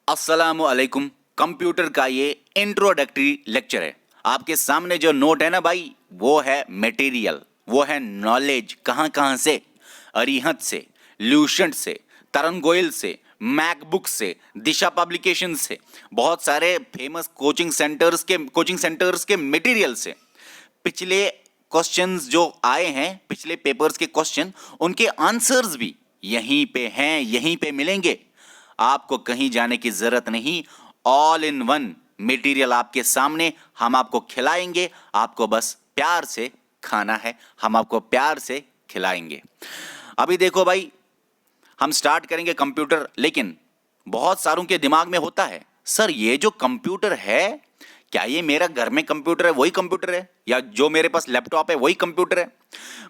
अस्सलामु अलैकुम। कंप्यूटर का ये इंट्रोडक्टरी लेक्चर है। आपके सामने जो नोट है ना भाई, वो है मटेरियल, वो है नॉलेज। कहाँ कहाँ से? अरिहंत से, ल्यूसेंट से, तरन गोयल से, मैकबुक से, दिशा पब्लिकेशन से, बहुत सारे फेमस कोचिंग सेंटर्स के मटेरियल से। पिछले क्वेश्चंस जो आए हैं, पिछले पेपर्स के क्वेश्चन, उनके आंसर्स भी यहीं पे हैं, यहीं पे मिलेंगे। आपको कहीं जाने की जरूरत नहीं। ऑल इन वन मटेरियल आपके सामने, हम आपको खिलाएंगे। आपको बस प्यार से खाना है, हम आपको प्यार से खिलाएंगे। अभी देखो भाई, हम स्टार्ट करेंगे कंप्यूटर, लेकिन बहुत सारों के दिमाग में होता है, सर ये जो कंप्यूटर है, क्या ये मेरा घर में कंप्यूटर है वही कंप्यूटर है, या जो मेरे पास लैपटॉप है वही कंप्यूटर है?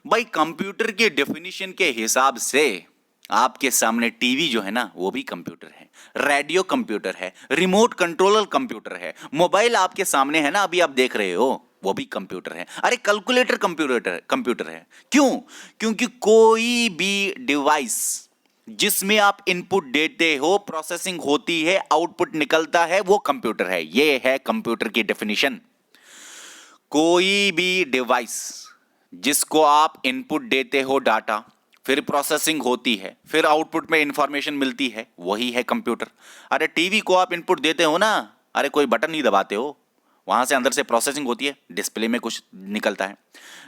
भाई कंप्यूटर की डेफिनेशन के हिसाब से आपके सामने टीवी जो है ना, वो भी कंप्यूटर है, रेडियो कंप्यूटर है, रिमोट कंट्रोलर कंप्यूटर है, मोबाइल आपके सामने है ना, अभी आप देख रहे हो, वो भी कंप्यूटर है। अरे कैलकुलेटर कंप्यूटर है। क्यों? क्योंकि कोई भी डिवाइस जिसमें आप इनपुट देते हो, प्रोसेसिंग होती है, आउटपुट निकलता है, वो कंप्यूटर है। ये है कंप्यूटर की डेफिनेशन। कोई भी डिवाइस जिसको आप इनपुट देते हो डाटा, फिर प्रोसेसिंग होती है, फिर आउटपुट में इंफॉर्मेशन मिलती है, वही है कंप्यूटर। अरे टीवी को आप इनपुट देते हो ना, अरे कोई बटन नहीं दबाते हो, वहां से अंदर से प्रोसेसिंग होती है, डिस्प्ले में कुछ निकलता है।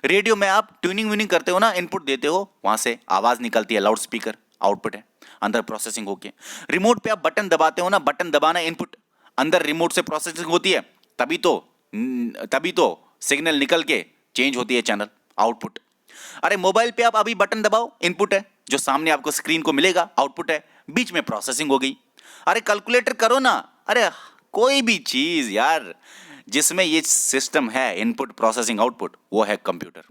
रेडियो में आप ट्यूनिंग व्यूनिंग करते हो ना, इनपुट देते हो, वहां से आवाज निकलती है, लाउड स्पीकर आउटपुट है, अंदर प्रोसेसिंग होके। रिमोट पे आप बटन दबाते हो ना, बटन दबाना इनपुट, अंदर रिमोट से प्रोसेसिंग होती है, तभी तो सिग्नल निकल के चेंज होती है चैनल, आउटपुट। अरे मोबाइल पे आप अभी बटन दबाओ, इनपुट है, जो सामने आपको स्क्रीन को मिलेगा आउटपुट है, बीच में प्रोसेसिंग हो गई। अरे कैलकुलेटर करो ना, अरे कोई भी चीज यार जिसमें ये सिस्टम है, इनपुट प्रोसेसिंग आउटपुट, वो है कंप्यूटर।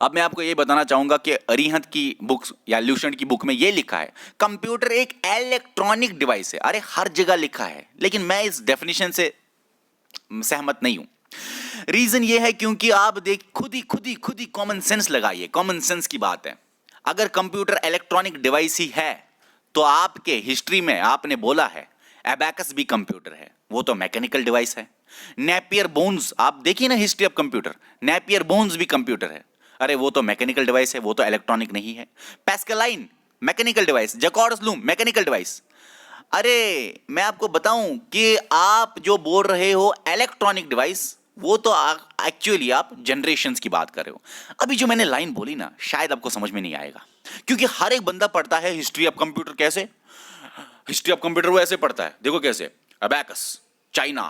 अब मैं आपको ये बताना चाहूंगा कि अरिहंत की बुक्स या ल्यूसेंट की बुक में ये लिखा है, कंप्यूटर एक इलेक्ट्रॉनिक डिवाइस है। अरे हर जगह लिखा है, लेकिन मैं इस डेफिनेशन से सहमत नहीं हूं। रीजन ये है क्योंकि आप देख खुद ही कॉमन सेंस लगाइए। कॉमन सेंस की बात है, अगर कंप्यूटर इलेक्ट्रॉनिक डिवाइस ही है, तो आपके हिस्ट्री में आपने बोला है एबैकस भी कंप्यूटर है, वो तो मैकेनिकल डिवाइस है। नेपियर बोन्स, आप देखिए ना history of computer, Napier bones भी कंप्यूटर है। अरे वो तो मैकेनिकल डिवाइस है, वो तो इलेक्ट्रॉनिक नहीं है। Pascaline mechanical device, Jacquard's loom mechanical device. अरे मैं आपको बताऊं कि आप जो बोल रहे हो इलेक्ट्रॉनिक डिवाइस, वो तो एक्चुअली आप जनरेशंस की बात कर रहे हो। अभी जो मैंने लाइन बोली ना, शायद आपको समझ में नहीं आएगा, क्योंकि हर एक बंदा पढ़ता है हिस्ट्री ऑफ कंप्यूटर। कैसे हिस्ट्री ऑफ कंप्यूटर? वो ऐसे पढ़ता है, देखो कैसे, abacus China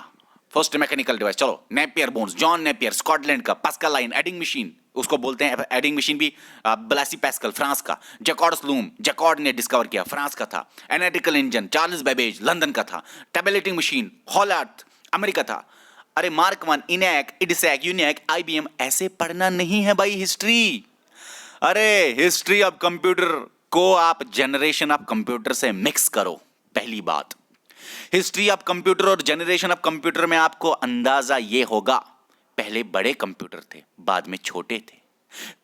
first mechanical device, चलो Napier bones, John Napier Scotland का, पास्कलाइन एडिंग मशीन, उसको बोलते हैं एडिंग मशीन भी, ब्लासी पैस्कल फ्रांस का, जैकॉर्ड्स लूम जैकॉर्ड ने डिस्कवर किया, फ्रांस का था। Analytical engine Charles Babbage London का था। टेबलेटिंग मशीन हॉलार्ड अमेरिका था। अरे Mark one, ENIAC, EDSAC, UNIVAC, IBM, ऐसे पढ़ना नहीं है भाई हिस्ट्री। अरे हिस्ट्री ऑफ कंप्यूटर को आप जनरेशन ऑफ कंप्यूटर से मिक्स करो। पहली बात, हिस्ट्री ऑफ कंप्यूटर और जनरेशन ऑफ कंप्यूटर में आपको अंदाजा यह होगा, पहले बड़े कंप्यूटर थे, बाद में छोटे थे।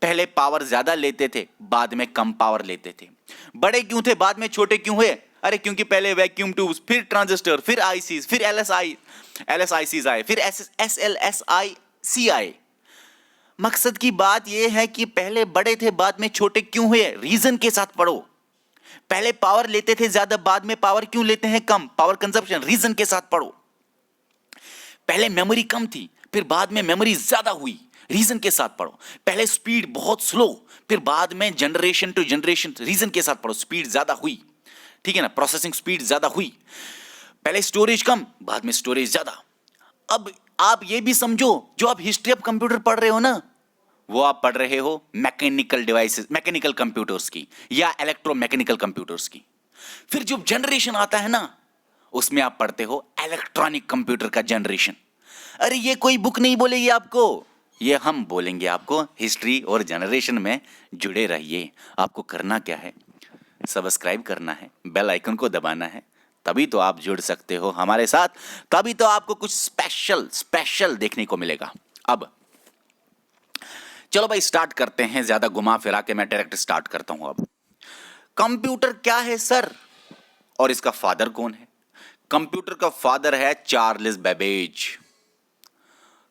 पहले पावर ज्यादा लेते थे, बाद में कम पावर लेते थे। बड़े क्यों थे, बाद में छोटे क्यों हुए? अरे क्योंकि पहले वैक्यूम ट्यूब्स, फिर ट्रांजिस्टर, फिर आईसीज, फिर एलएसआईसीज आए, फिर एसएलएसआईसी आए। मकसद की बात यह है कि पहले बड़े थे, बाद में छोटे क्यों हुए, रीजन के साथ पढ़ो। पहले पावर लेते थे ज्यादा, बाद में पावर क्यों लेते हैं कम, पावर कंजप्शन, रीजन के साथ पढ़ो। पहले मेमोरी कम थी, फिर बाद में मेमोरी ज्यादा हुई, रीजन के साथ पढ़ो। पहले स्पीड बहुत स्लो, फिर बाद में जनरेशन टू जनरेशन, रीजन के साथ पढ़ो, स्पीड ज्यादा हुई। ठीक है ना, प्रोसेसिंग स्पीड ज्यादा हुई। पहले स्टोरेज कम, बाद में स्टोरेज ज्यादा। अब आप ये भी समझो, जो आप हिस्ट्री ऑफ कंप्यूटर पढ़ रहे हो ना, वो आप पढ़ रहे हो मैकेनिकल डिवाइसेस, मैकेनिकल कंप्यूटर्स की, या इलेक्ट्रोमैकेनिकल कंप्यूटर्स की। फिर जो जनरेशन आता है ना, उसमें आप पढ़ते हो इलेक्ट्रॉनिक कंप्यूटर का जनरेशन। अरे ये कोई बुक नहीं बोलेगी आपको, ये हम बोलेंगे आपको। हिस्ट्री और जनरेशन में जुड़े रहिए। आपको करना क्या है, सब्सक्राइब करना है, बेल आइकन को दबाना है, तभी तो आप जुड़ सकते हो हमारे साथ, तभी तो आपको कुछ स्पेशल देखने को मिलेगा। अब चलो भाई स्टार्ट करते हैं, ज्यादा घुमा फिरा के मैं डायरेक्ट स्टार्ट करता हूं। अब कंप्यूटर क्या है सर? और इसका फादर कौन है? कंप्यूटर का फादर है चार्ल्स बेबेज।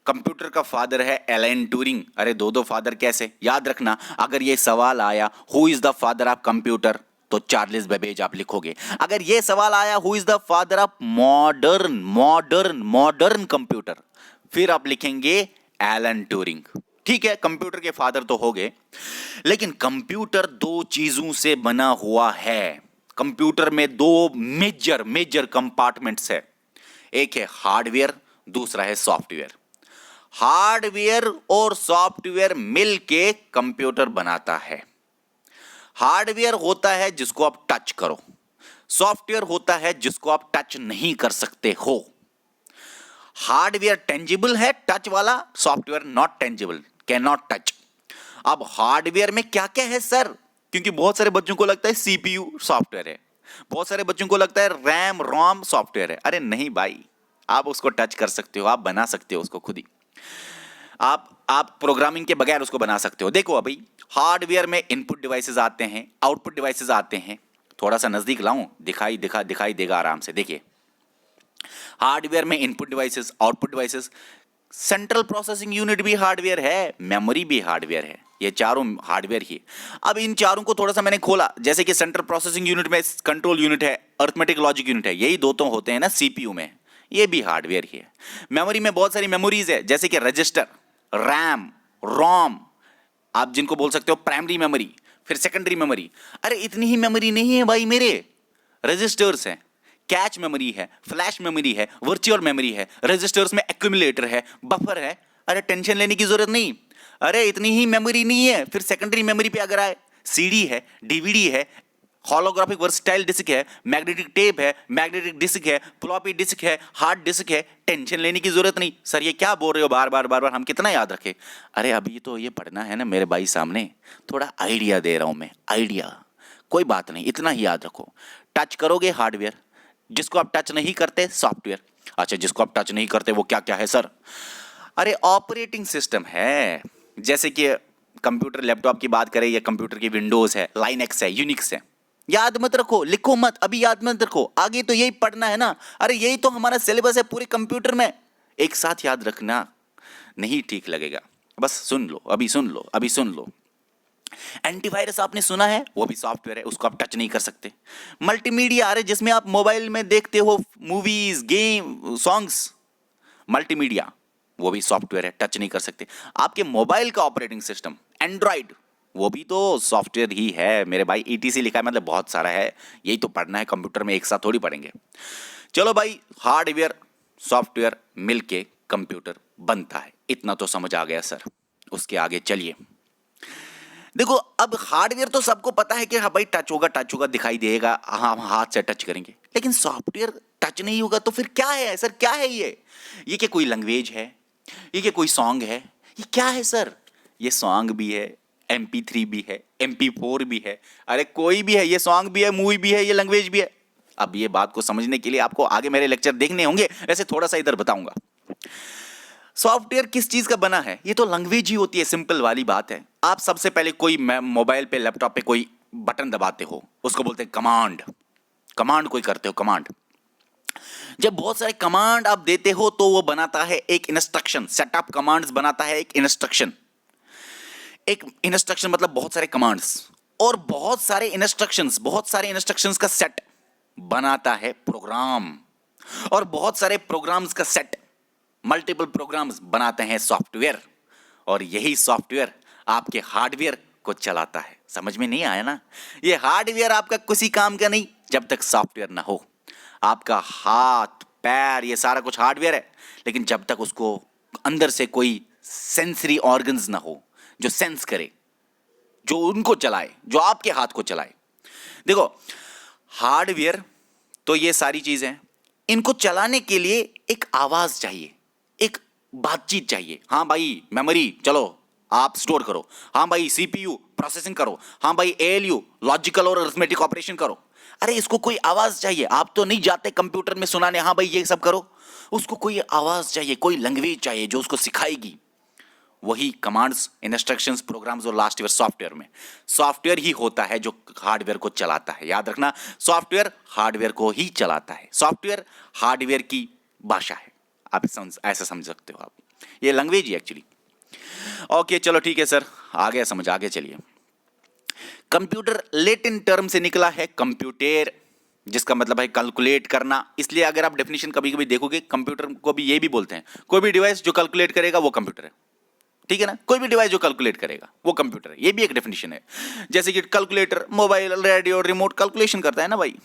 कंप्यूटर का फादर है एलन ट्यूरिंग। अरे दो दो फादर कैसे? याद रखना, अगर ये सवाल आया who is the father of computer तो चार्ल्स बेबेज आप लिखोगे। अगर ये सवाल आया who is the father of modern modern modern computer, फिर आप लिखेंगे एलन ट्यूरिंग। ठीक है, कंप्यूटर के फादर तो हो गए, लेकिन कंप्यूटर दो चीजों से बना हुआ है। कंप्यूटर में दो मेजर मेजर कंपार्टमेंट्स है, एक है हार्डवेयर, दूसरा है सॉफ्टवेयर। हार्डवेयर और सॉफ्टवेयर मिलके कंप्यूटर बनाता है। हार्डवेयर होता है जिसको आप टच करो, सॉफ्टवेयर होता है जिसको आप टच नहीं कर सकते हो। हार्डवेयर टेंजिबल है, टच वाला, software not tangible, can not touch. अब हार्डवेयर में क्या क्या है सर? क्योंकि बहुत सारे बच्चों को लगता है सीपीयू सॉफ्टवेयर है, बहुत सारे बच्चों को लगता है रैम रोम सॉफ्टवेयर है। अरे नहीं भाई, आप उसको टच कर सकते हो, आप बना सकते हो उसको खुद ही। आप प्रोग्रामिंग के बगैर उसको बना सकते हो। देखो अभी हार्डवेयर में इनपुट डिवाइसेस आते हैं, आउटपुट डिवाइसेस आते हैं। थोड़ा सा नजदीक लाऊं, दिखाई देगा आराम से। देखिए, हार्डवेयर में input devices, output devices, central processing unit भी हार्डवेयर है, मेमोरी भी हार्डवेयर है, ये चारों हार्डवेयर ही। अब इन चारों को थोड़ा सा मैंने खोला, जैसे कि सेंट्रल प्रोसेसिंग यूनिट में कंट्रोल यूनिट है, अरिथमेटिक लॉजिक यूनिट है, यही दो तो होते हैं ना सीपीयू में, ये भी हार्डवेयर ही है। मेमोरी में बहुत सारी मेमोरीज है, जैसे कि रजिस्टर, रैम, रोम, आप जिनको बोल सकते हो प्राइमरी मेमोरी, फिर सेकेंडरी मेमोरी। अरे इतनी ही मेमोरी नहीं है भाई मेरे, रजिस्टर्स हैं, कैच मेमोरी है, फ्लैश मेमोरी है, वर्चुअल मेमोरी है, रजिस्टर्स में एक्यूमुलेटर है, बफर है। अरे टेंशन लेने की जरूरत नहीं, अरे इतनी ही मेमोरी नहीं है। फिर सेकेंडरी मेमोरी पे अगर आए, सीडी है, डीवीडी है, होलोग्राफिक वर्सटाइल डिस्क है, मैग्नेटिक टेप है, मैग्नेटिक डिस्क है, फ्लॉपी डिस्क है, हार्ड डिस्क है। टेंशन लेने की जरूरत नहीं। सर ये क्या बोल रहे हो बार बार, हम कितना याद रखें? अरे अभी तो ये पढ़ना है ना मेरे भाई सामने, थोड़ा आइडिया दे रहा हूं मैं, आइडिया, कोई बात नहीं, इतना ही याद रखो। टच करोगे हार्डवेयर, जिसको आप टच नहीं करते सॉफ्टवेयर। अच्छा, जिसको आप टच नहीं करते वो क्या क्या है सर? अरे ऑपरेटिंग सिस्टम है, जैसे कि कंप्यूटर लैपटॉप की बात करें, या कंप्यूटर की विंडोज है, लाइनेक्स है, यूनिक्स है। याद मत रखो, लिखो मत, अभी याद मत रखो, आगे तो यही पढ़ना है ना। अरे यही तो हमारा सिलेबस है पूरे कंप्यूटर में, एक साथ याद रखना नहीं ठीक लगेगा। बस सुन लो, अभी सुन लो, अभी सुन लो। एंटीवायरस आपने सुना है, वो भी सॉफ्टवेयर है, उसको आप टच नहीं कर सकते। मल्टीमीडिया, अरे जिसमें आप मोबाइल में देखते हो मूवीज, गेम, सॉन्ग्स, मल्टीमीडिया, वो भी सॉफ्टवेयर है, टच नहीं कर सकते। आपके मोबाइल का ऑपरेटिंग सिस्टम एंड्रॉइड, वो भी तो सॉफ्टवेयर ही है मेरे भाई। ईटीसी लिखा है, मतलब बहुत सारा है, यही तो पढ़ना है कंप्यूटर में, एक साथ थोड़ी पढ़ेंगे। चलो भाई, हार्डवेयर सॉफ्टवेयर मिलके कंप्यूटर बनता है, इतना तो समझ आ गया सर। उसके आगे चलिए, देखो अब हार्डवेयर तो सबको पता है कि हाँ भाई टच होगा, दिखाई देगा, हाँ हम हाथ से टच करेंगे। लेकिन सॉफ्टवेयर टच नहीं होगा तो फिर क्या है सर? क्या है ये क्या कोई लैंग्वेज है? ये क्या कोई सॉन्ग है? ये क्या है सर? ये सॉन्ग भी है, MP3 भी है, MP4 भी है, अरे कोई भी है, ये सॉन्ग भी है, मूवी भी है, ये लैंग्वेज भी है। अब ये बात को समझने के लिए आपको आगे मेरे लेक्चर देखने होंगे, वैसे थोड़ा सा इधर बताऊंगा। सॉफ्टवेयर किस चीज का बना है? ये तो लैंग्वेज ही होती है, सिंपल वाली बात है। आप सबसे पहले कोई मोबाइल पे, लैपटॉप पे कोई बटन दबाते हो, उसको बोलते हैं कमांड। कमांड कोई करते हो, कमांड। जब बहुत सारे कमांड आप देते हो तो वो बनाता है एक इंस्ट्रक्शन, सेट ऑफ कमांड्स बनाता है एक इंस्ट्रक्शन। एक इंस्ट्रक्शन मतलब बहुत सारे कमांड्स, और बहुत सारे इंस्ट्रक्शंस का सेट बनाता है प्रोग्राम, और बहुत सारे प्रोग्राम्स का सेट, मल्टीपल प्रोग्राम्स बनाते हैं सॉफ्टवेयर, और यही सॉफ्टवेयर आपके हार्डवेयर को चलाता है। समझ में नहीं आया ना? ये हार्डवेयर आपका किसी काम का नहीं जब तक सॉफ्टवेयर ना हो। आपका हाथ, पैर, ये सारा कुछ हार्डवेयर है, लेकिन जब तक उसको अंदर से कोई सेंसरी ऑर्गन्स ना हो जो सेंस करे, जो उनको चलाए, जो आपके हाथ को चलाए। देखो हार्डवेयर तो ये सारी चीजें, इनको चलाने के लिए एक आवाज चाहिए, एक बातचीत चाहिए। हाँ भाई मेमोरी चलो आप स्टोर करो, हाँ भाई CPU प्रोसेसिंग करो, हाँ भाई ALU लॉजिकल और अरिथमेटिक ऑपरेशन करो। अरे इसको कोई आवाज चाहिए। आप तो नहीं जाते कंप्यूटर में सुनाने, हाँ भाई ये सब करो, उसको कोई आवाज चाहिए, कोई लैंग्वेज चाहिए जो उसको सिखाएगी। वही कमांड्स, इंस्ट्रक्शंस, प्रोग्राम्स और लास्ट ईयर सॉफ्टवेयर में, सॉफ्टवेयर ही होता है जो हार्डवेयर को चलाता है। याद रखना, सॉफ्टवेयर हार्डवेयर को ही चलाता है, सॉफ्टवेयर हार्डवेयर की भाषा है। आप ऐसा समझ सकते हो आप, ये लैंग्वेज ही एक्चुअली। ओके चलो ठीक है सर, आ गया समझ, आगे चलिए। कंप्यूटर लैटिन टर्म से निकला है कंप्यूटर, जिसका मतलब है कैलकुलेट करना। इसलिए अगर आप डेफिनेशन कभी कभी देखोगे, कंप्यूटर को भी ये भी बोलते हैं, कोई भी डिवाइस जो कैलकुलेट करेगा वो कंप्यूटर है, ठीक है ना, कोई भी डिवाइस जो कैलकुलेट करेगा वो कंप्यूटर है, ये भी एक डेफिनेशन है। जैसे कि calculator, mobile, radio, remote calculation करता है ना भाई,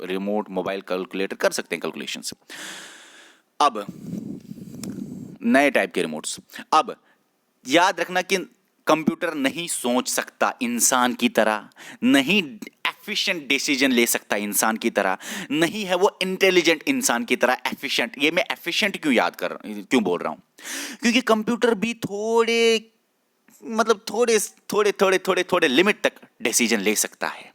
रिमोट मोबाइल कैलकुलेटर कर सकते हैं कैलकुलेशंस। अब नए टाइप के रिमोट्स, अब याद रखना कि कंप्यूटर नहीं सोच सकता इंसान की तरह, नहीं एफिशिएंट डिसीजन ले सकता इंसान की तरह, नहीं है वो इंटेलिजेंट इंसान की तरह एफिशिएंट। ये मैं एफिशिएंट क्यों बोल रहा हूं, क्योंकि कंप्यूटर भी थोड़े लिमिट तक डिसीजन ले सकता है।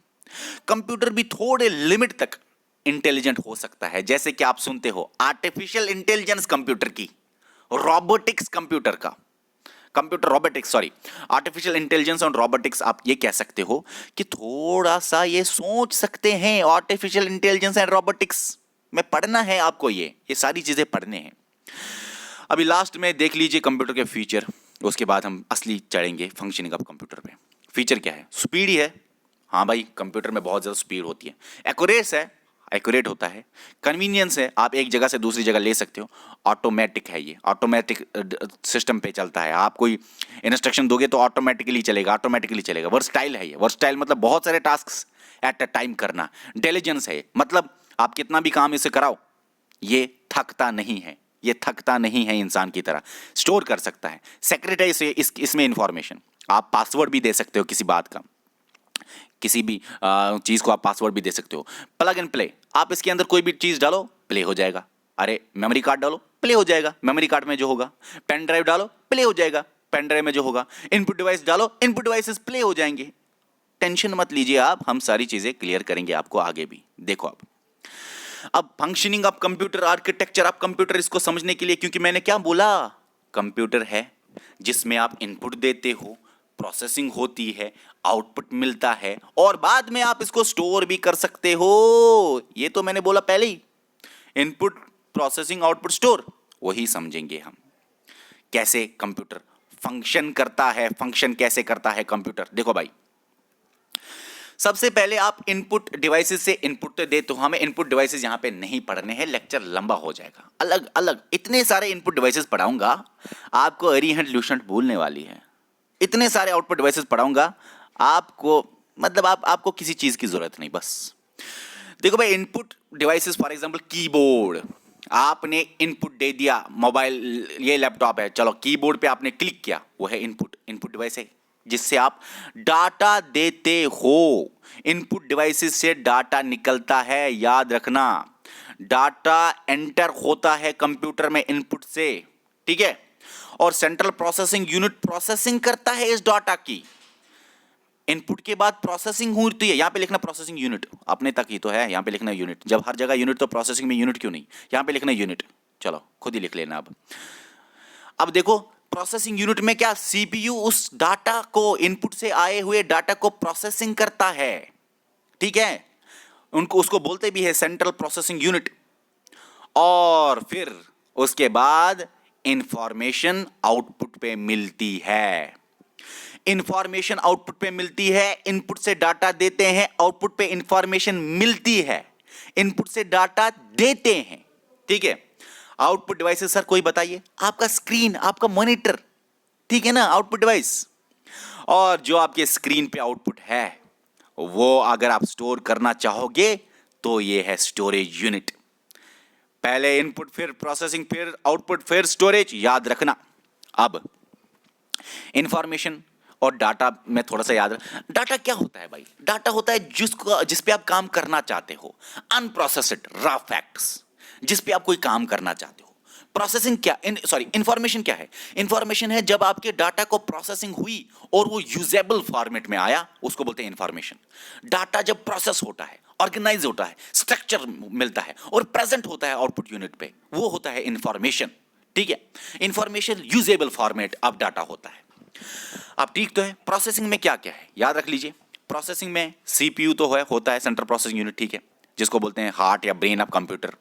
कंप्यूटर भी थोड़े लिमिट तक इंटेलिजेंट हो सकता है। जैसे कि आप सुनते हो आर्टिफिशियल इंटेलिजेंस कंप्यूटर की, रोबोटिक्स कंप्यूटर का, आर्टिफिशियल इंटेलिजेंस और रोबोटिक्स, आप ये कह सकते हो कि थोड़ा सा ये सोच सकते हैं। आर्टिफिशियल इंटेलिजेंस एंड रोबोटिक्स में पढ़ना है आपको, ये सारी चीजें पढ़ने हैं। अभी लास्ट में देख लीजिए कंप्यूटर के फीचर, उसके बाद हम असली चढ़ेंगे फंक्शनिंग ऑफ कंप्यूटर पे। फीचर क्या है? स्पीड ही है। हाँ भाई, कंप्यूटर में बहुत ज़्यादा स्पीड होती है। एक्यूरेट होता है। कन्वीनियंस है, आप एक जगह से दूसरी जगह ले सकते हो। ऑटोमेटिक है, ये ऑटोमेटिक सिस्टम पे चलता है। आप कोई इंस्ट्रक्शन दोगे तो ऑटोमेटिकली चलेगा। वर्सटाइल है ये, वर्सटाइल मतलब बहुत सारे टास्क एट अ टाइम करना। डिलीजेंस है, मतलब आप कितना भी काम इसे कराओ ये थकता नहीं है इंसान की तरह, स्टोर कर सकता है। सेक्रेटरी से इसमें इंफॉर्मेशन, आप पासवर्ड भी दे सकते हो किसी बात का, किसी भी चीज को आप पासवर्ड भी दे सकते हो। प्लग एंड प्ले, आप इसके अंदर कोई भी चीज डालो प्ले हो जाएगा। अरे मेमोरी कार्ड डालो प्ले हो जाएगा, मेमोरी कार्ड में जो होगा। पेन ड्राइव डालो प्ले हो जाएगा, पेन ड्राइव में जो होगा। इनपुट डिवाइस डालो, इनपुट डिवाइसेस प्ले हो जाएंगे। टेंशन मत लीजिए आप, हम सारी चीजें क्लियर करेंगे आपको आगे भी। देखो अब functioning of computer, architecture of computer, इसको समझने के लिए, क्योंकि मैंने क्या बोला, कंप्यूटर है जिसमें आप इनपुट देते हो, प्रोसेसिंग होती है, आउटपुट मिलता है और बाद में आप इसको स्टोर भी कर सकते हो। ये तो मैंने बोला पहले ही, इनपुट, प्रोसेसिंग, आउटपुट, स्टोर, वही समझेंगे हम कैसे कंप्यूटर फंक्शन करता है। फंक्शन कैसे करता है कंप्यूटर, देखो भाई, सबसे पहले आप इनपुट डिवाइसेस से इनपुट दे, तो हमें इनपुट डिवाइसेस यहां पे नहीं पढ़ने हैं, लेक्चर लंबा हो जाएगा। अलग अलग इतने सारे इनपुट डिवाइसेस पढ़ाऊंगा, आपको अरिहंट लूशंट भूलने वाली है। इतने सारे आउटपुट डिवाइसेस पढ़ाऊंगा आपको, मतलब आपको किसी चीज की जरूरत नहीं। बस देखो भाई, input devices for example keyboard, आपने इनपुट दे दिया, मोबाइल, ये लैपटॉप है, चलो कीबोर्ड पे आपने क्लिक किया, वो है इनपुट डिवाइस है जिससे आप डाटा देते हो। इनपुट डिवाइसेस से डाटा निकलता है, याद रखना। डाटा एंटर होता है कंप्यूटर में इनपुट से, ठीक है, और सेंट्रल प्रोसेसिंग यूनिट प्रोसेसिंग करता है इस डाटा की। इनपुट के बाद प्रोसेसिंग होती है, यहां पे लिखना प्रोसेसिंग यूनिट, अपने तक ही तो है, यहां पे लिखना यूनिट। जब हर जगह यूनिट तो प्रोसेसिंग में यूनिट क्यों नहीं, यहां पे लिखना यूनिट, चलो खुद ही लिख लेना। अब देखो प्रोसेसिंग यूनिट में क्या, सीपीयू उस डाटा को, इनपुट से आए हुए डाटा को प्रोसेसिंग करता है, ठीक है, उसको बोलते भी है सेंट्रल प्रोसेसिंग यूनिट। और फिर उसके बाद इंफॉर्मेशन आउटपुट पे मिलती है। इंफॉर्मेशन आउटपुट पे मिलती है, इनपुट से डाटा देते हैं, आउटपुट पे इंफॉर्मेशन मिलती है, इनपुट से डाटा देते हैं, ठीक है। आउटपुट डिवाइसेस सर कोई बताइए, आपका स्क्रीन, आपका मॉनिटर, ठीक है ना, आउटपुट डिवाइस। और जो आपके स्क्रीन पे आउटपुट है वो अगर आप स्टोर करना चाहोगे तो ये है स्टोरेज यूनिट। पहले इनपुट, फिर प्रोसेसिंग, फिर आउटपुट, फिर स्टोरेज, याद रखना। अब इंफॉर्मेशन और डाटा में थोड़ा सा याद रख, डाटा क्या होता है भाई, डाटा होता है जिस पे आप काम करना चाहते हो, अनप्रोसेस्ड रॉ फैक्ट्स जिस पे आप कोई काम करना चाहते हो। प्रोसेसिंग क्या, इंफॉर्मेशन क्या है, इंफॉर्मेशन है जब आपके डाटा को प्रोसेसिंग हुई और वो यूजेबल फॉर्मेट में आया, उसको बोलते हैं इंफॉर्मेशन। डाटा जब प्रोसेस होता है ऑर्गेनाइज होता है, स्ट्रक्चर मिलता है और प्रेजेंट होता है आउटपुट यूनिट पे, वो होता है इंफॉर्मेशन। ठीक है, information usable format of data होता है। अब ठीक तो है, प्रोसेसिंग में क्या क्या है याद रख लीजिए। प्रोसेसिंग में सीपीयू तो है, होता है सेंट्रल प्रोसेसिंग यूनिट, ठीक है, जिसको बोलते हैं हार्ट या brain of computer.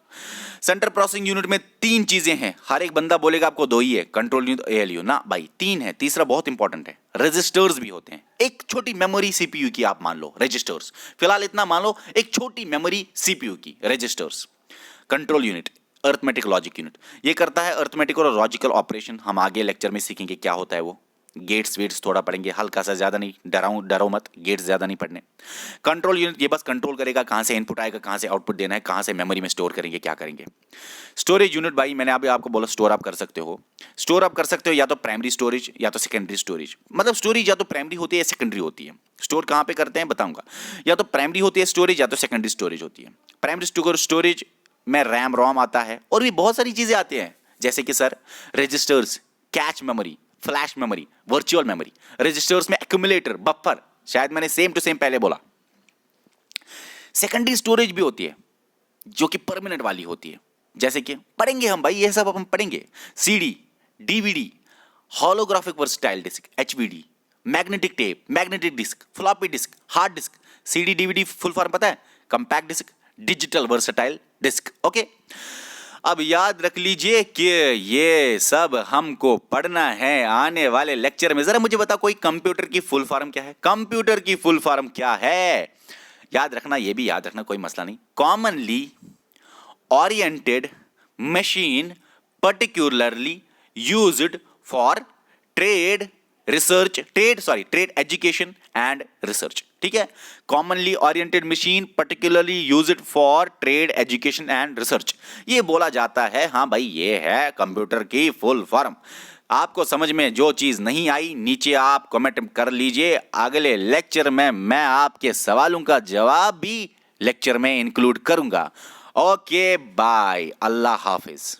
Central processing unit में 3 चीजें हैं, हर एक बंदा बोलेगा आपको 2 ही है, कंट्रोल यूनिट, एएलयू, ना भाई 3 है, तीसरा बहुत इंपॉर्टेंट है, रजिस्टर्स भी होते हैं। एक छोटी मेमोरी सीपीयू की आप मान लो, रजिस्टर्स, फिलहाल इतना मान लो, एक छोटी मेमोरी सीपीयू की, registers. Control unit, arithmetic logic unit, ये करता है अर्थमेटिक और लॉजिकल ऑपरेशन। हम आगे लेक्चर में सीखेंगे क्या होता है वो। गेट्स वेट्स थोड़ा पढ़ेंगे, हल्का सा, ज्यादा नहीं, डरो मत, गेट्स ज्यादा नहीं पढ़ने। कंट्रोल यूनिट ये बस कंट्रोल करेगा कहां से इनपुट आएगा, कहां से आउटपुट देना है, कहां से मेमोरी में स्टोर करेंगे, क्या करेंगे। स्टोरेज यूनिट भाई मैंने अभी आपको बोला, स्टोर आप कर सकते हो, स्टोर आप कर सकते हो या तो प्राइमरी स्टोरेज या तो सेकेंडरी स्टोरेज। मतलब स्टोरेज या तो प्राइमरी होती है या सेकेंडरी होती है। स्टोर कहां पे करते हैं बताऊंगा, या तो प्राइमरी होती है स्टोरेज या तो सेकेंडरी स्टोरेज होती है। प्राइमरी स्टोरेज में रैम रोम आता है और भी बहुत सारी चीजें आती हैं, जैसे कि sir registers, cache memory, flash memory, virtual memory. Registers में एक्यूमुलेटर, बफर, शायद मैंने सेम टू सेम पहले बोला। सेकेंडरी स्टोरेज भी होती है जो कि परमानेंट वाली होती है, जैसे कि पढ़ेंगे हम भाई, ये सब हम पढ़ेंगे। CD, DVD, holographic versatile disc, HVD, magnetic tape, magnetic disk, floppy disk, hard disk. CD DVD full form पता है, compact disc, digital versatile disc. Okay, अब याद रख लीजिए कि ये सब हमको पढ़ना है आने वाले लेक्चर में। जरा मुझे बता, कोई कंप्यूटर की फुल फॉर्म क्या है? कंप्यूटर की फुल फॉर्म क्या है याद रखना, ये भी याद रखना, कोई मसला नहीं। Commonly oriented machine particularly used for trade education and research. ठीक है, commonly oriented machine particularly used for trade education and research, ये बोला जाता है। हाँ भाई, ये है कंप्यूटर की फुल फॉर्म। आपको समझ में जो चीज नहीं आई नीचे आप कमेंट कर लीजिए, अगले लेक्चर में मैं आपके सवालों का जवाब भी लेक्चर में इंक्लूड करूंगा। ओके बाय, अल्लाह हाफिज।